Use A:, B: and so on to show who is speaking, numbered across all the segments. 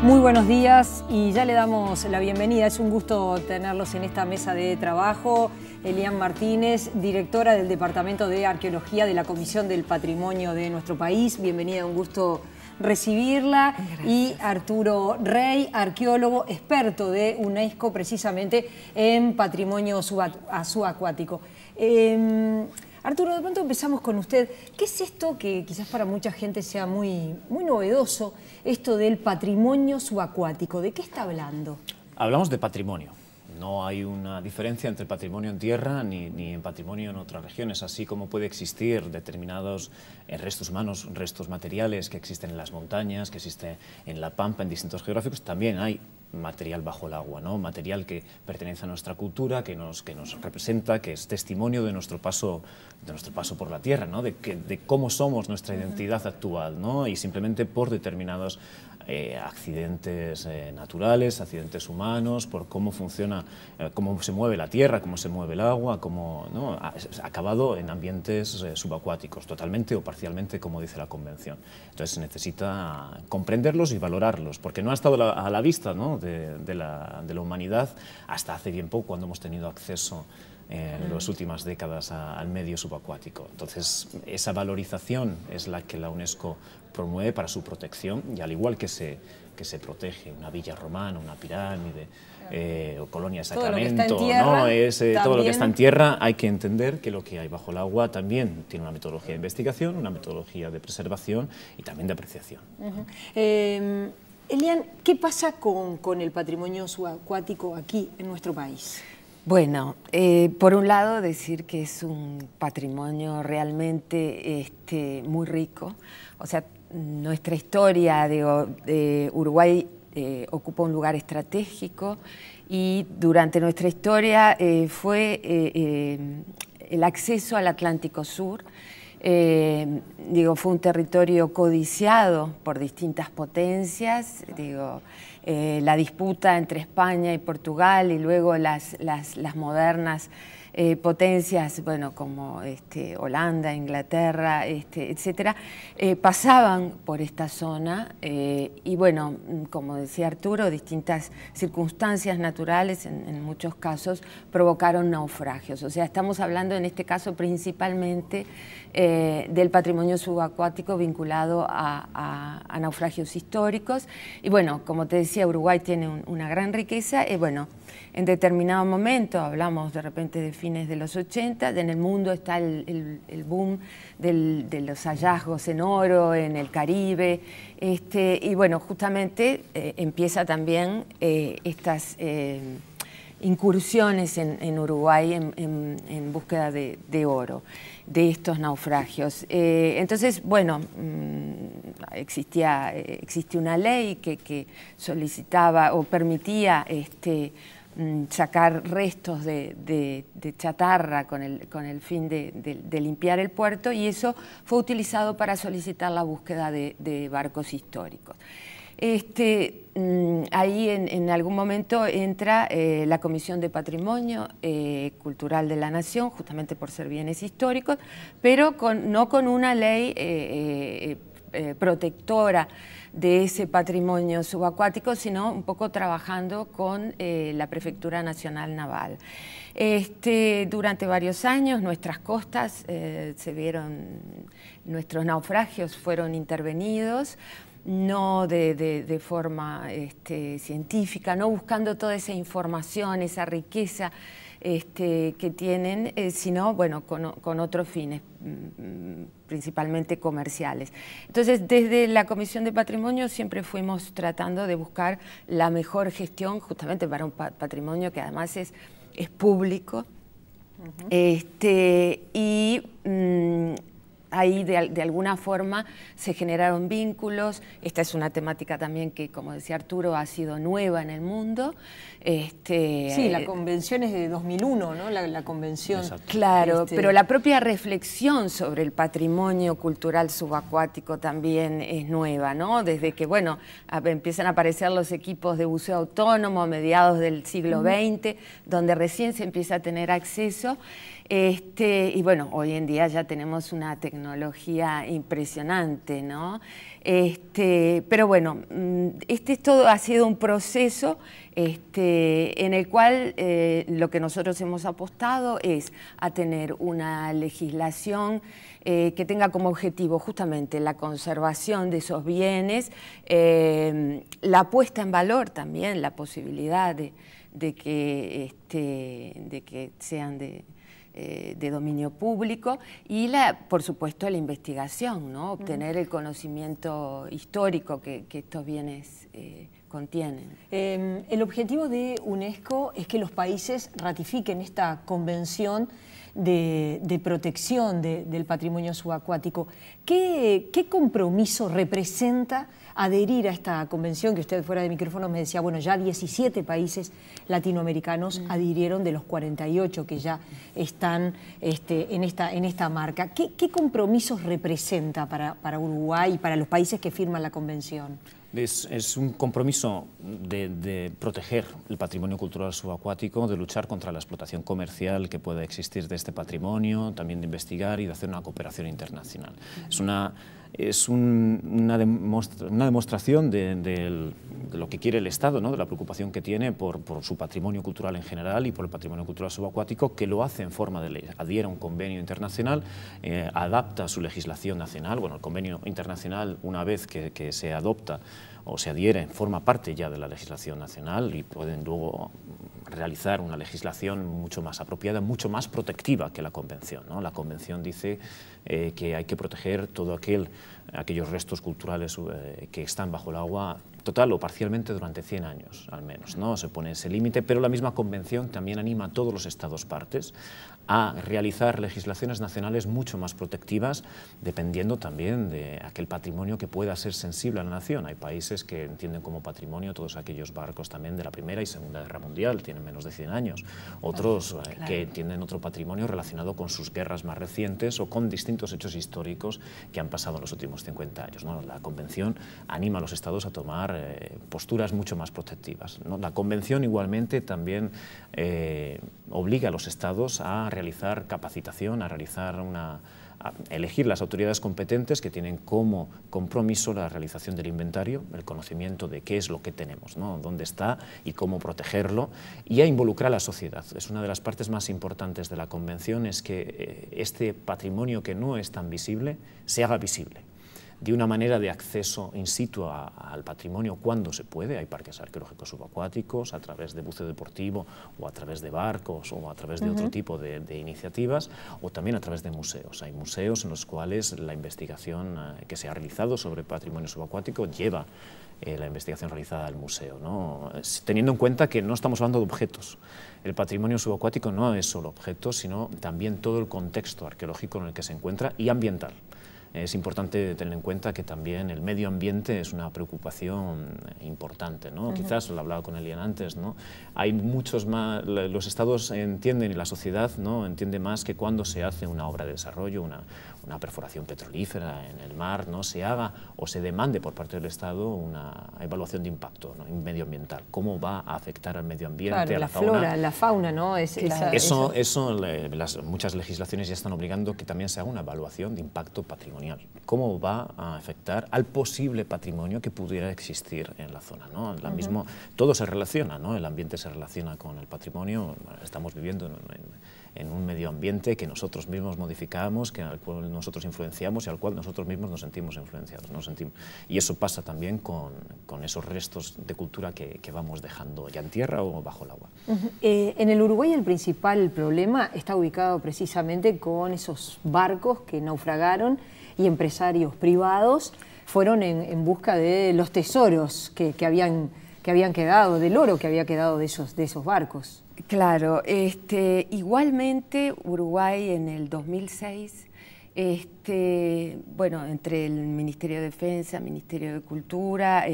A: Muy buenos días y ya le damos la bienvenida. Es un gusto tenerlos en esta mesa de trabajo. Elian Martínez, directora del Departamento de Arqueología de la Comisión del Patrimonio de nuestro país. Bienvenida, un gusto recibirla. Gracias. Y Arturo Rey, arqueólogo, experto de UNESCO precisamente en patrimonio subacuático. Arturo, de pronto empezamos con usted. ¿Qué es esto que quizás para mucha gente sea muy novedoso, esto del patrimonio subacuático? ¿De qué está hablando?
B: Hablamos de patrimonio. No hay una diferencia entre patrimonio en tierra ni en patrimonio en otras regiones, así como puede existir determinados restos humanos, restos materiales que existen en las montañas, que existen en la pampa, en distintos geográficos, también hay material bajo el agua, ¿no? Material que pertenece a nuestra cultura, que nos representa, que es testimonio de nuestro paso por la tierra, ¿no? De cómo somos, nuestra identidad actual, ¿no? Y simplemente por determinados accidentes naturales, accidentes humanos, por cómo funciona, cómo se mueve la tierra, cómo se mueve el agua, cómo, ¿no? Ha acabado en ambientes subacuáticos, totalmente o parcialmente, como dice la Convención. Entonces se necesita comprenderlos y valorarlos, porque no ha estado a la vista, ¿no? de la humanidad hasta hace bien poco, cuando hemos tenido acceso en las últimas décadas al medio subacuático. Entonces, esa valorización es la que la UNESCO promueve para su protección, y al igual que se protege una villa romana, una pirámide, o colonia de Sacramento, todo lo que está en tierra, hay que entender que lo que hay bajo el agua también tiene una metodología de investigación, una metodología de preservación y también de apreciación.
A: Elian, ¿qué pasa con el patrimonio subacuático aquí en nuestro país?
C: Bueno, por un lado decir que es un patrimonio realmente muy rico. O sea, nuestra historia de Uruguay ocupa un lugar estratégico, y durante nuestra historia fue el acceso al Atlántico Sur. Fue un territorio codiciado por distintas potencias, la disputa entre España y Portugal, y luego las modernas potencias, bueno, como Holanda, Inglaterra, etcétera, pasaban por esta zona, y bueno, como decía Arturo, distintas circunstancias naturales en muchos casos provocaron naufragios. O sea, estamos hablando en este caso principalmente del patrimonio subacuático vinculado a naufragios históricos. Y bueno, como te decía, Uruguay tiene una gran riqueza. Bueno, en determinado momento, hablamos de repente de fines de los 80, en el mundo está el boom de los hallazgos en oro, en el Caribe, y bueno, justamente empieza también estas incursiones en Uruguay en búsqueda de oro, de estos naufragios. Entonces, bueno, existía una ley que solicitaba o permitía sacar restos de chatarra con el fin de limpiar el puerto, y eso fue utilizado para solicitar la búsqueda de barcos históricos. Ahí en algún momento entra la Comisión de Patrimonio Cultural de la Nación, justamente por ser bienes históricos, pero no con una ley protectora de ese patrimonio subacuático, sino un poco trabajando con la Prefectura Nacional Naval. Durante varios años nuestras costas nuestros naufragios fueron intervenidos, no de forma científica, no buscando toda esa información, esa riqueza que tienen, sino bueno, con otros fines, principalmente comerciales. Entonces, desde la Comisión de Patrimonio siempre fuimos tratando de buscar la mejor gestión, justamente para un patrimonio que además es público. Ahí de alguna forma se generaron vínculos. Esta es una temática también que, como decía Arturo, ha sido nueva en el mundo.
A: Sí, la convención es de 2001, ¿no? La convención.
B: Exacto.
C: Claro, pero la propia reflexión sobre el patrimonio cultural subacuático también es nueva, ¿no? Desde que, bueno, empiezan a aparecer los equipos de buceo autónomo a mediados del siglo XX, donde recién se empieza a tener acceso. Y bueno, hoy en día ya tenemos una tecnología tecnología impresionante, ¿no? Pero bueno, todo ha sido un proceso en el cual lo que nosotros hemos apostado es a tener una legislación que tenga como objetivo justamente la conservación de esos bienes, la puesta en valor también, la posibilidad de que sean de dominio público y, por supuesto, la investigación, ¿no? Obtener el conocimiento histórico que estos bienes contienen.
A: El objetivo de UNESCO es que los países ratifiquen esta convención de protección del patrimonio subacuático. ¿Qué compromiso representa adherir a esta convención? Que usted fuera de micrófono me decía, bueno, ya 17 países latinoamericanos adhirieron de los 48 que ya están en esta marca. ¿Qué compromisos representa para Uruguay y para los países que firman la convención?
B: Es un compromiso de proteger el patrimonio cultural subacuático, de luchar contra la explotación comercial que pueda existir de este patrimonio, también de investigar y de hacer una cooperación internacional. Es una demostración de lo que quiere el Estado, ¿no? De la preocupación que tiene por su patrimonio cultural en general y por el patrimonio cultural subacuático, que lo hace en forma de ley. Adhiere a un convenio internacional, adapta su legislación nacional. Bueno, el convenio internacional, una vez que se adopta o se adhiere, forma parte ya de la legislación nacional y pueden luego realizar una legislación mucho más apropiada, mucho más protectiva que la Convención, ¿no? La Convención dice que hay que proteger aquellos restos culturales que están bajo el agua total o parcialmente durante 100 años, al menos, ¿no? Se pone ese límite, pero la misma Convención también anima a todos los Estados partes a realizar legislaciones nacionales mucho más protectivas, dependiendo también de aquel patrimonio que pueda ser sensible a la nación. Hay países que entienden como patrimonio todos aquellos barcos también de la Primera y Segunda Guerra Mundial, tienen menos de 100 años. Otros que entienden otro patrimonio relacionado con sus guerras más recientes o con distintos hechos históricos que han pasado en los últimos 50 años, ¿no? La Convención anima a los Estados a tomar posturas mucho más protectivas, ¿no? La Convención igualmente también obliga a los Estados a realizar capacitación, a elegir las autoridades competentes que tienen como compromiso la realización del inventario, el conocimiento de qué es lo que tenemos, ¿no? Dónde está y cómo protegerlo, y a involucrar a la sociedad. Es una de las partes más importantes de la Convención, es que este patrimonio que no es tan visible se haga visible, de una manera de acceso in situ al patrimonio cuando se puede. Hay parques arqueológicos subacuáticos a través de buceo deportivo o a través de barcos o a través de otro tipo de iniciativas, o también a través de museos. Hay museos en los cuales la investigación que se ha realizado sobre patrimonio subacuático lleva la investigación realizada al museo, ¿no? Teniendo en cuenta que no estamos hablando de objetos. El patrimonio subacuático no es solo objetos, sino también todo el contexto arqueológico en el que se encuentra y ambiental. Es importante tener en cuenta que también el medio ambiente es una preocupación importante, ¿no? Quizás lo hablaba con Elian antes, ¿no? Hay muchos más, los Estados entienden y la sociedad, ¿no?, entiende más que cuando se hace una obra de desarrollo, una perforación petrolífera en el mar, ¿no?, se haga o se demande por parte del Estado una evaluación de impacto, ¿no?, medioambiental. ¿Cómo va a afectar al medio ambiente,
A: claro,
B: a
A: la flora, la fauna, ¿no?
B: Muchas legislaciones ya están obligando que también se haga una evaluación de impacto patrimonial. ¿Cómo va a afectar al posible patrimonio que pudiera existir en la zona, ¿no? Todo se relaciona, ¿no? El ambiente se relaciona con el patrimonio. Estamos viviendo en un medio ambiente que nosotros mismos modificamos, al cual nosotros influenciamos y al cual nosotros mismos nos sentimos influenciados. Y eso pasa también con esos restos de cultura que vamos dejando ya en tierra o bajo el agua.
A: En el Uruguay el principal problema está ubicado precisamente con esos barcos que naufragaron y empresarios privados fueron en busca de los tesoros que habían quedado, del oro que había quedado de esos barcos.
C: Claro, igualmente Uruguay en el 2006, bueno, entre el Ministerio de Defensa, Ministerio de Cultura,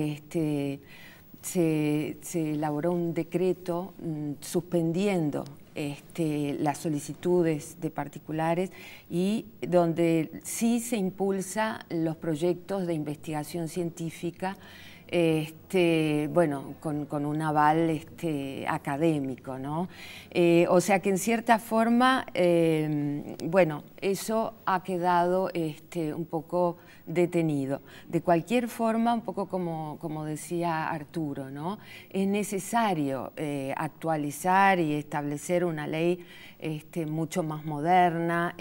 C: se elaboró un decreto suspendiendo las solicitudes de particulares y donde sí se impulsa los proyectos de investigación científica bueno, con un aval académico, ¿no? O sea que en cierta forma, bueno, eso ha quedado un poco detenido. De cualquier forma, un poco como decía Arturo, ¿no? Es necesario actualizar y establecer una ley mucho más moderna.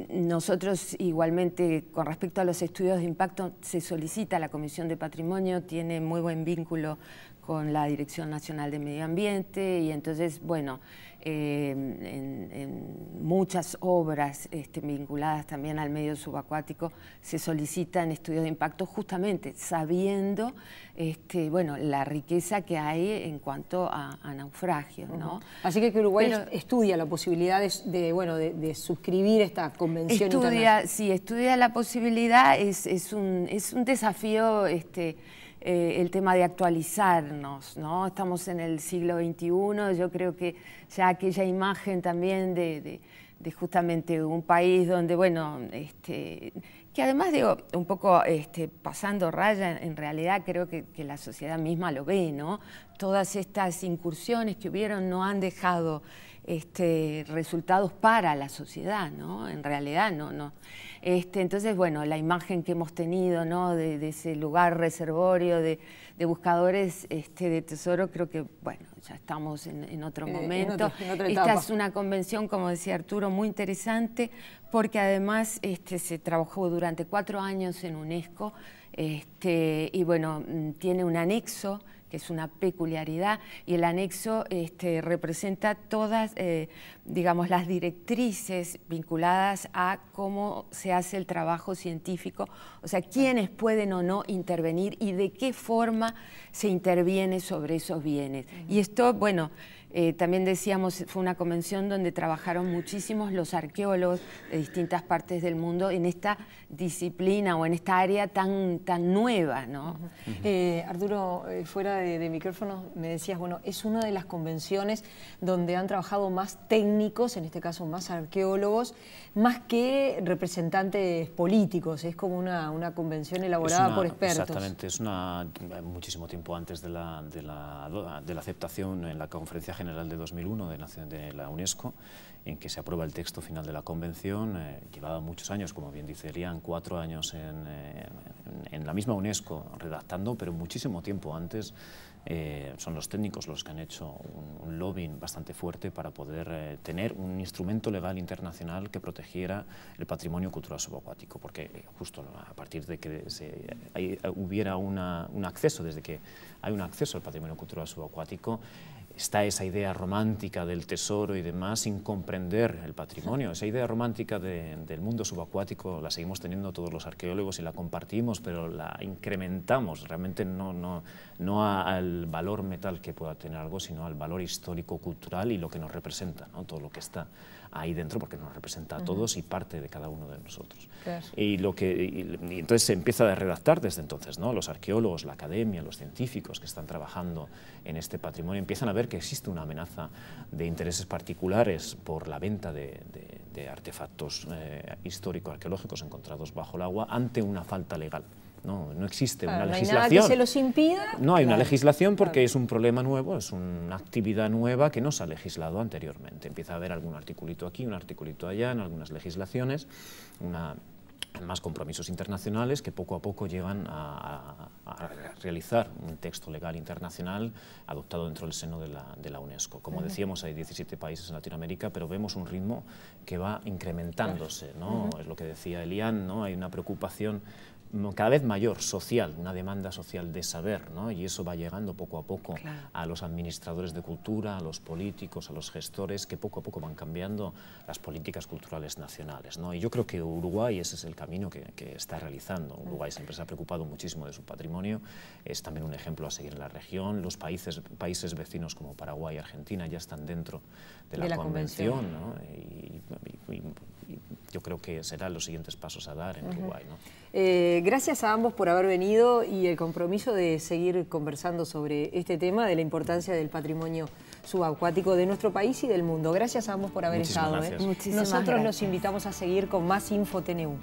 C: Nosotros igualmente, con respecto a los estudios de impacto, se solicita a la Comisión de Patrimonio, tiene muy buen vínculo con la Dirección Nacional de Medio Ambiente y entonces, bueno, en muchas obras vinculadas también al medio subacuático se solicitan estudios de impacto justamente sabiendo bueno, la riqueza que hay en cuanto a naufragios, ¿no?
A: Así que Uruguay estudia la posibilidad de suscribir esta convención internacional.
C: Sí, estudia la posibilidad, es un desafío el tema de actualizarnos, ¿no? Estamos en el siglo XXI, yo creo que ya aquella imagen también de justamente un país donde, bueno, que además digo, un poco pasando raya, en realidad creo que la sociedad misma lo ve, ¿no? Todas estas incursiones que hubieron no han dejado resultados para la sociedad, ¿no? En realidad no. Entonces, bueno, la imagen que hemos tenido, ¿no? de ese lugar reservorio de buscadores de tesoro, creo que, bueno, ya estamos en otro momento.
A: En otra
C: Esta
A: etapa.
C: es una convención, como decía Arturo, muy interesante, porque además se trabajó durante 4 años en UNESCO, y bueno, tiene un anexo, que es una peculiaridad, y el anexo representa todas, digamos, las directrices vinculadas a cómo se hace el trabajo científico, o sea, quiénes pueden o no intervenir y de qué forma se interviene sobre esos bienes. Y esto, bueno, también decíamos, fue una convención donde trabajaron muchísimos los arqueólogos de distintas partes del mundo en esta disciplina o en esta área tan nueva, ¿no?
A: Arturo, fuera de micrófono me decías, bueno, es una de las convenciones donde han trabajado más técnicos, en este caso más arqueólogos, más que representantes políticos, es como una convención elaborada por expertos.
B: Exactamente, es muchísimo tiempo antes de la aceptación en la Conferencia General de 2001 de la UNESCO, en que se aprueba el texto final de la convención. Llevaba muchos años, como bien dice Elian, 4 años en la misma UNESCO redactando, pero muchísimo tiempo antes son los técnicos los que han hecho un lobbying bastante fuerte para poder tener un instrumento legal internacional que protegiera el patrimonio cultural subacuático, porque justo a partir de que hubiera un acceso, desde que hay un acceso al patrimonio cultural subacuático, está esa idea romántica del tesoro y demás sin comprender el patrimonio. Esa idea romántica del mundo subacuático la seguimos teniendo todos los arqueólogos y la compartimos, pero la incrementamos, realmente no al valor metal que pueda tener algo, sino al valor histórico, cultural y lo que nos representa, ¿no? Todo lo que está ahí dentro, porque nos representa a todos y parte de cada uno de nosotros.
A: Claro.
B: Y entonces se empieza a redactar desde entonces, ¿no? Los arqueólogos, la academia, los científicos que están trabajando en este patrimonio empiezan a ver que existe una amenaza de intereses particulares por la venta de artefactos histórico-arqueológicos encontrados bajo el agua ante una falta legal. No existe una legislación.
A: No hay nada que se los impida.
B: No hay una legislación porque es un problema nuevo, es una actividad nueva que no se ha legislado anteriormente. Empieza a haber algún articulito aquí, un articulito allá, en algunas legislaciones, más compromisos internacionales que poco a poco llevan a realizar un texto legal internacional adoptado dentro del seno de la UNESCO. Como decíamos, hay 17 países en Latinoamérica, pero vemos un ritmo que va incrementándose, ¿no? Es lo que decía Elian, ¿no? Hay una preocupación cada vez mayor, social, una demanda social de saber, ¿no? Y eso va llegando poco a poco a los administradores de cultura, a los políticos, a los gestores, que poco a poco van cambiando las políticas culturales nacionales, ¿no? Y yo creo que Uruguay ese es el camino que está realizando. Uruguay siempre se ha preocupado muchísimo de su patrimonio, es también un ejemplo a seguir en la región. Los países vecinos como Paraguay y Argentina ya están dentro de la convención, ¿no? Y yo creo que serán los siguientes pasos a dar en Uruguay, ¿no?
A: Gracias a ambos por haber venido y el compromiso de seguir conversando sobre este tema de la importancia del patrimonio subacuático de nuestro país y del mundo. Gracias a ambos por haber estado.
B: Muchísimas gracias.
A: Nosotros los invitamos a seguir con más Info TNU.